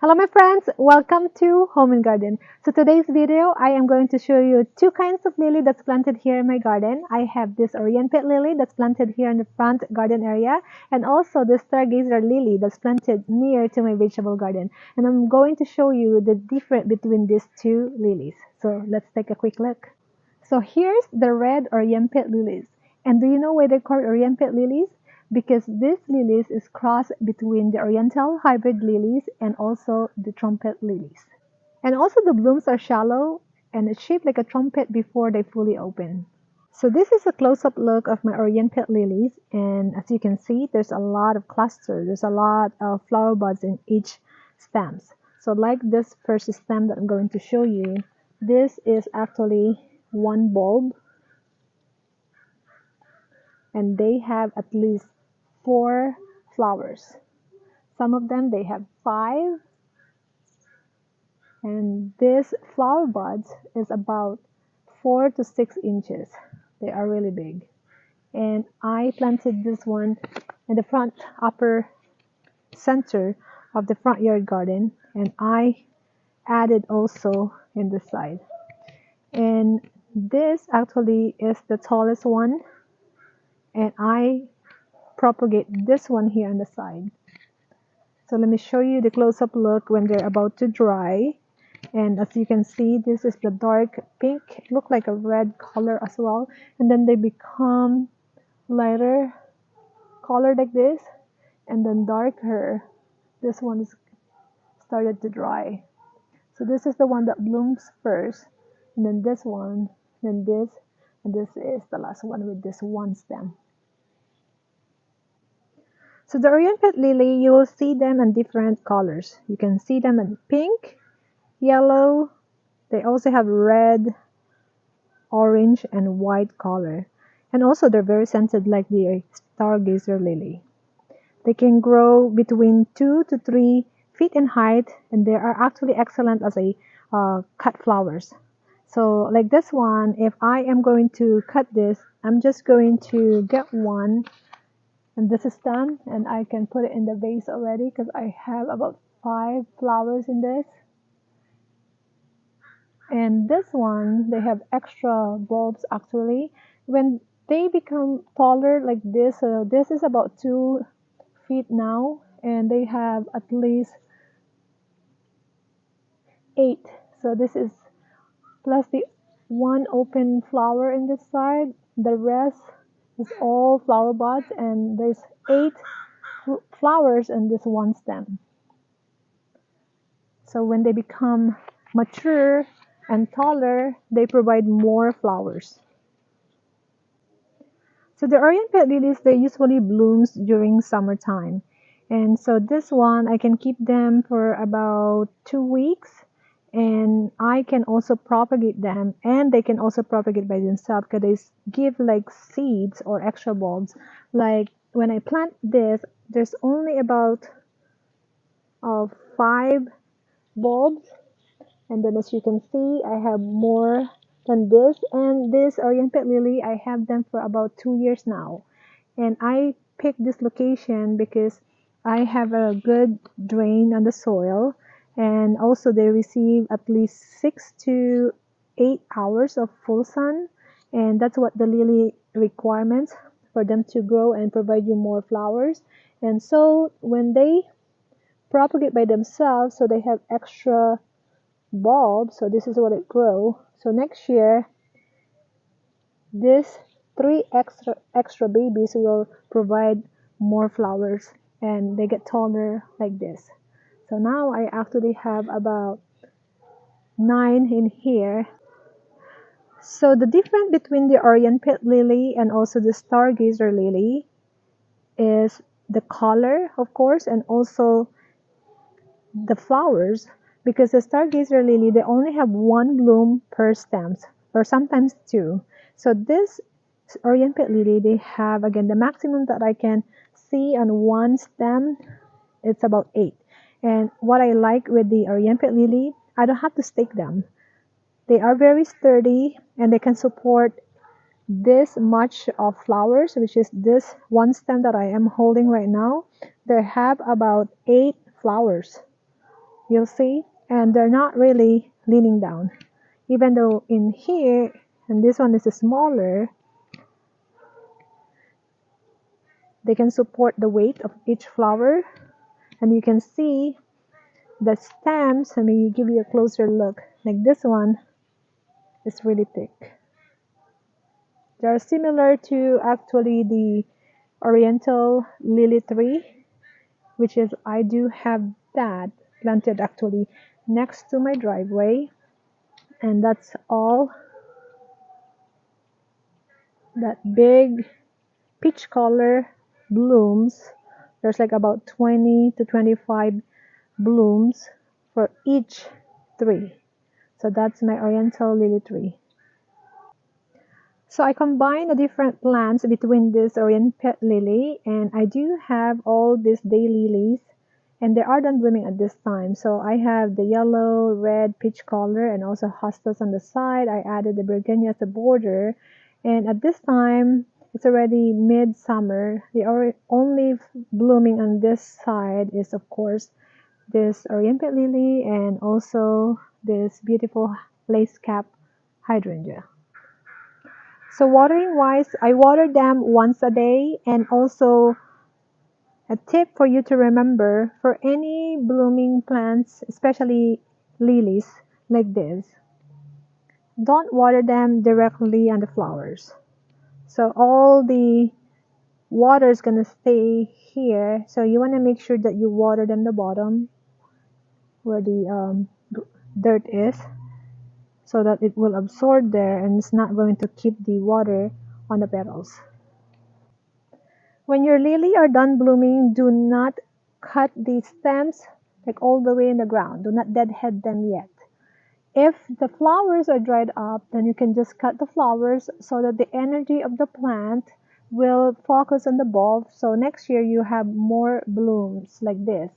Hello my friends, welcome to Home and Garden. So today's video, I am going to show you two kinds of lily that's planted here in my garden. I have this Orienpet lily that's planted here in the front garden area, and also this Stargazer lily that's planted near to my vegetable garden. And I'm going to show you the difference between these two lilies. So let's take a quick look. So here's the red Orienpet lilies. And do you know why they're called Orienpet lilies? Because this lilies is crossed between the Oriental hybrid lilies and also the trumpet lilies. And also the blooms are shallow and it's shaped like a trumpet before they fully open. So this is a close-up look of my Oriental lilies, and as you can see, there's a lot of clusters. There's a lot of flower buds in each stems. So like this first stem that I'm going to show you, this is actually one bulb, and they have at least 4 flowers. Some of them they have 5, and this flower buds is about 4 to 6 inches. They are really big. And I planted this one in the front upper center of the front yard garden, and I added also in the side. And this actually is the tallest one, and I propagate this one here on the side. So let me show you the close-up look when they're about to dry. And as you can see, this is the dark pink. It looks like a red color as well. And then they become lighter color like this, and then darker. This one is started to dry. So this is the one that blooms first, and then this one, then this, and this is the last one with this one stem. So the Oriental lily, you will see them in different colors. You can see them in pink, yellow. They also have red, orange, and white color. And also they're very scented like the Stargazer lily. They can grow between 2 to 3 feet in height, and they are actually excellent as a cut flowers. So like this one, if I am going to cut this, I'm just going to get one, and this is done, and I can put it in the vase already because I have about 5 flowers in this. And this one, they have extra bulbs actually. When they become taller like this, this is about 2 feet now, and they have at least 8. So this is plus the one open flower in this side. The rest is all flower buds, and there's 8 flowers in this one stem. So when they become mature and taller, they provide more flowers. So the Oriental lilies, they usually blooms during summertime. And so this one, I can keep them for about 2 weeks, and I can also propagate them, and they can also propagate by themselves because they give like seeds or extra bulbs. Like when I plant this, there's only about 5 bulbs, and then as you can see, I have more than this. And this Oriental lily, I have them for about 2 years now. And I picked this location because I have a good drain on the soil, and also they receive at least 6 to 8 hours of full sun, and that's what the lily requirements for them to grow and provide you more flowers. And so when they propagate by themselves, so they have extra bulbs, so this is what it grow. So next year, this 3 extra babies will provide more flowers, and they get taller like this. So now I actually have about 9 in here. So the difference between the Oriental lily and also the Stargazer lily is the color, of course, and also the flowers, because the Stargazer lily, they only have 1 bloom per stems, or sometimes 2. So this Oriental lily, they have, again, the maximum that I can see on one stem, it's about 8. And what I like with the Oriental lily, I don't have to stake them. They are very sturdy, and they can support this much of flowers, which is this one stem that I am holding right now. They have about 8 flowers. You'll see, and they're not really leaning down. Even though in here, and this one is smaller, they can support the weight of each flower. And you can see the stems. Let me give you a closer look. Like this one is really thick. They are similar to actually the Oriental Lily tree, which is I do have that planted actually next to my driveway, and that's all that big peach color blooms. There's like about 20 to 25 blooms for each tree. So that's my Oriental Lily tree. So I combine the different plants between this Orienpet Lily, and I do have all these daylilies, and they are done blooming at this time. So I have the yellow, red, peach color, and also hostas on the side. I added the burgundy as the border, and at this time it's already midsummer. The only blooming on this side is of course this Orienpet Lily and also this beautiful lace cap hydrangea. So watering wise, I water them once a day, and also a tip for you to remember for any blooming plants, especially lilies like this, don't water them directly on the flowers. So all the water is going to stay here. So you want to make sure that you water them the bottom where the dirt is, so that it will absorb there and it's not going to keep the water on the petals. When your lily are done blooming, do not cut the stems like all the way in the ground. Do not deadhead them yet. If the flowers are dried up, then you can just cut the flowers so that the energy of the plant will focus on the bulb. So next year you have more blooms like this.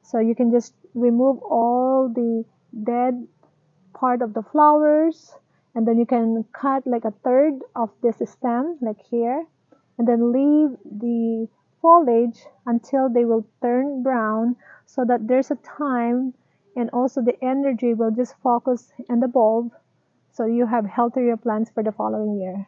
So you can just remove all the dead part of the flowers, and then you can cut like a third of this stem like here, and then leave the foliage until they will turn brown, so that there's a time and also the energy will just focus on the bulb, so you have healthier plants for the following year.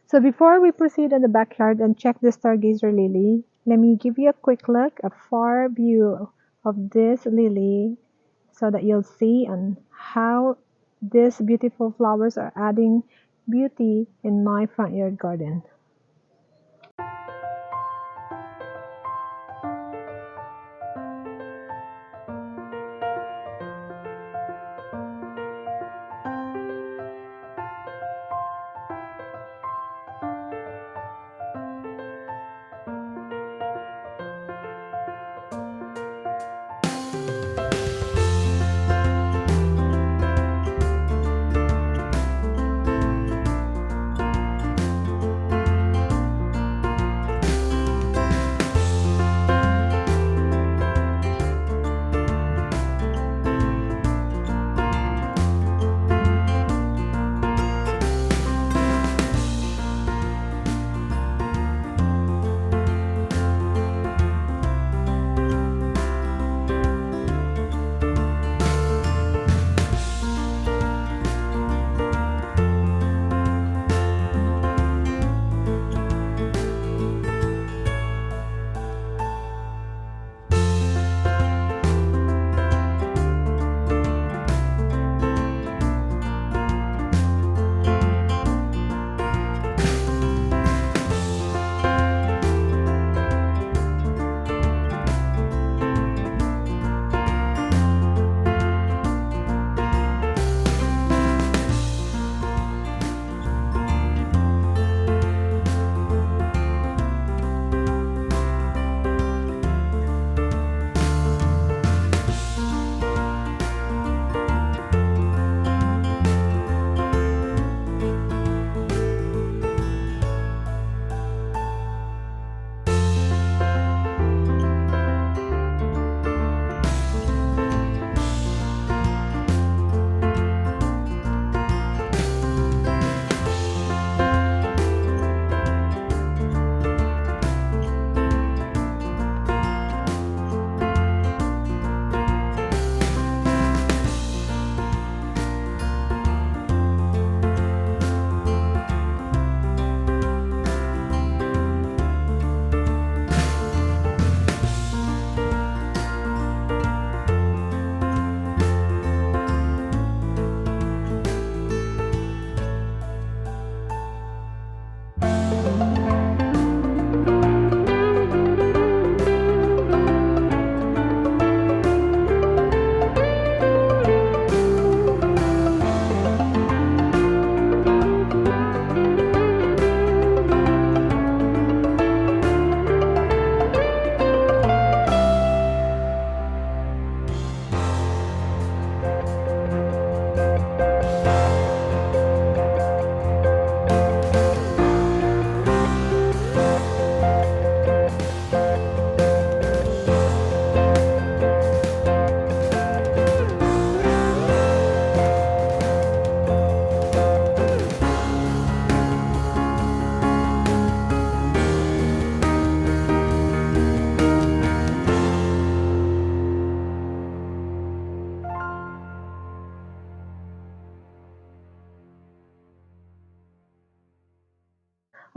So before we proceed in the backyard and check the Stargazer Lily, let me give you a quick look, a far view of this lily, so that you'll see on how these beautiful flowers are adding beauty in my front yard garden.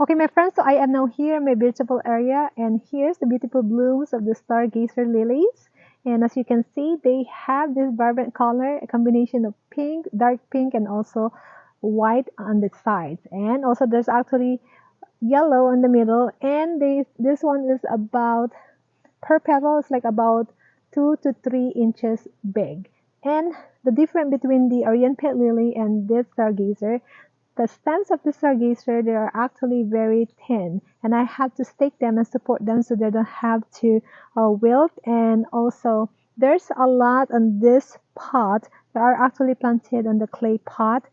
Okay, my friends, so I am now here in my vegetable area, and here's the beautiful blooms of the Stargazer Lilies. And as you can see, they have this vibrant color, a combination of pink, dark pink, and also white on the sides. And also there's actually yellow in the middle, and this one is about, per petal is like about 2 to 3 inches big. And the difference between the Orienpet Lily and this Stargazer, the stems of the Stargazer, they are actually very thin, and I have to stake them and support them so they don't have to wilt. And also, there's a lot on this pot that are actually planted on the clay pot,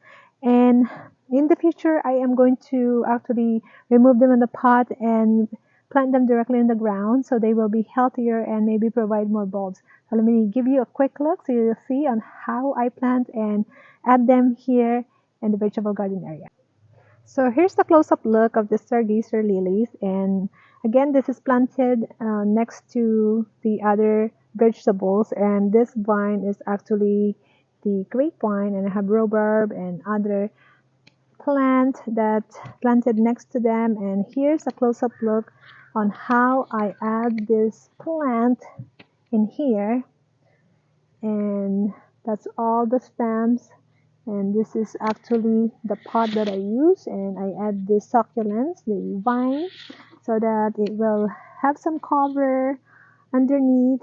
and in the future, I am going to actually remove them in the pot and plant them directly in the ground so they will be healthier and maybe provide more bulbs. So let me give you a quick look so you'll see on how I plant and add them here in the vegetable garden area. So here's the close-up look of the Stargazer Lilies, and again this is planted next to the other vegetables, and this vine is actually the grapevine, and I have rhubarb and other plant that planted next to them. And here's a close-up look on how I add this plant in here, and that's all the stems. And this is actually the pot that I use, and I add the succulents, the vine, so that it will have some cover underneath.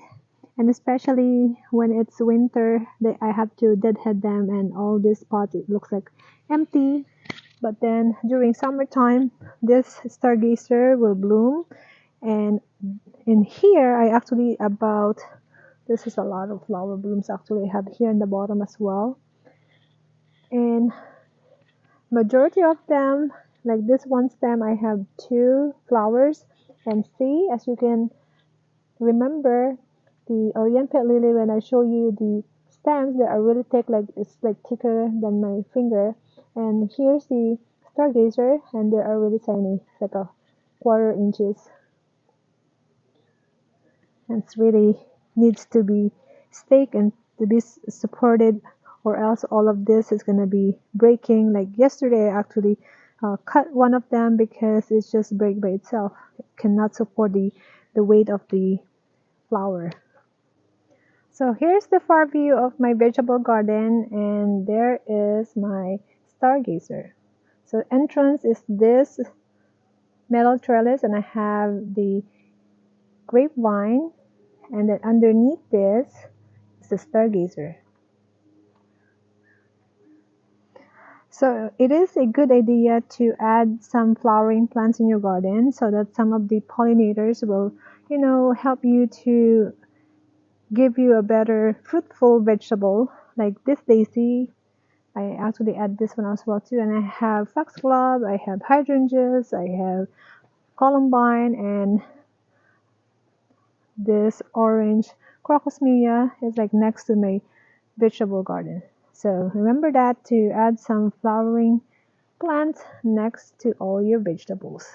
And especially when it's winter, I have to deadhead them, and all this pot, it looks like empty. But then during summertime, this Stargazer will bloom. And in here, I actually about, this is a lot of flower blooms actually I have here in the bottom as well. And majority of them, like this one stem, I have 2 flowers. And see, as you can remember, the Oriental Lily, when I show you the stems, they are really thick, like it's like thicker than my finger. And here's the Stargazer, and they are really tiny, like a quarter inches. And it's really needs to be staked and to be supported, or else all of this is going to be breaking. Like yesterday, I actually cut one of them because it's just break by itself. It cannot support the weight of the flower. So here's the far view of my vegetable garden, and there is my Stargazer. So entrance is this metal trellis, and I have the grapevine, and then underneath this is the Stargazer. So it is a good idea to add some flowering plants in your garden so that some of the pollinators will, help you to give you a better fruitful vegetable. Like this daisy, I actually add this one as well too. And I have foxglove, I have hydrangeas, I have columbine, and this orange crocosmia is like next to my vegetable garden. So remember that to add some flowering plants next to all your vegetables.